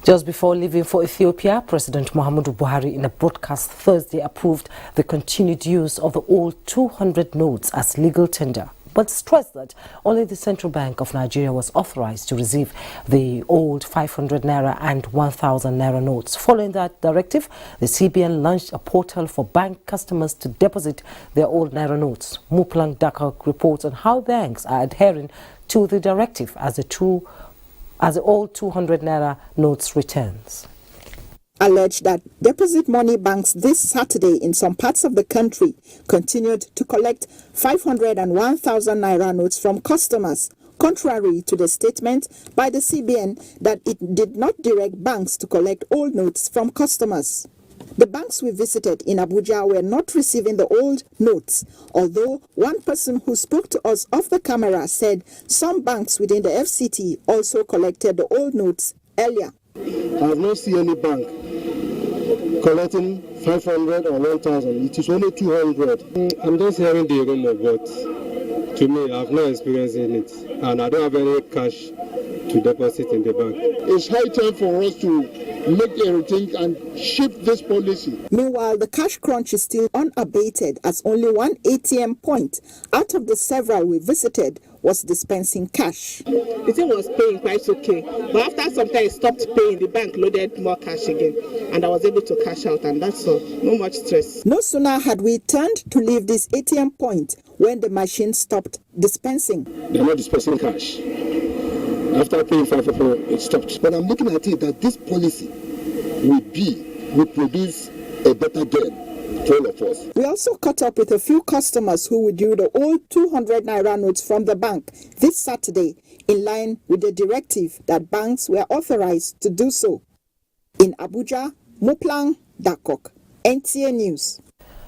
Just before leaving for Ethiopia, President Muhammadu Buhari in a broadcast Thursday approved the continued use of the old 200 notes as legal tender, but stressed that only the Central Bank of Nigeria was authorized to receive the old 500 Naira and 1,000 Naira notes. Following that directive, the CBN launched a portal for bank customers to deposit their old Naira notes. Muplang Dakok reports on how banks are adhering to the directive as the old 200 Naira notes returns. Alleged that deposit money banks this Saturday in some parts of the country continued to collect 500 and 1,000 Naira notes from customers, contrary to the statement by the CBN that it did not direct banks to collect old notes from customers. The banks we visited in Abuja were not receiving the old notes, although one person who spoke to us off the camera said some banks within the FCT also collected the old notes earlier. I have not seen any bank collecting 500 or 1,000. It is only 200. I'm just hearing the rumor, but to me, I've not experienced it, and I don't have any cash to deposit in the bank. It's high time for us to make a rethink and shift this policy. Meanwhile, the cash crunch is still unabated as only one ATM point out of the several we visited was dispensing cash. The thing was paying quite okay, but after some time it stopped paying, the bank loaded more cash again, and I was able to cash out, and that's all. No much stress. No sooner had we turned to leave this ATM point when the machine stopped dispensing. They're not dispensing cash. After paying 500, it stopped. But I'm looking at it that this policy will produce a better gain to all of us. We also caught up with a few customers who withdrew the old 200 Naira notes from the bank this Saturday, in line with the directive that banks were authorized to do so. In Abuja, Muplang, Dakok, NTA News.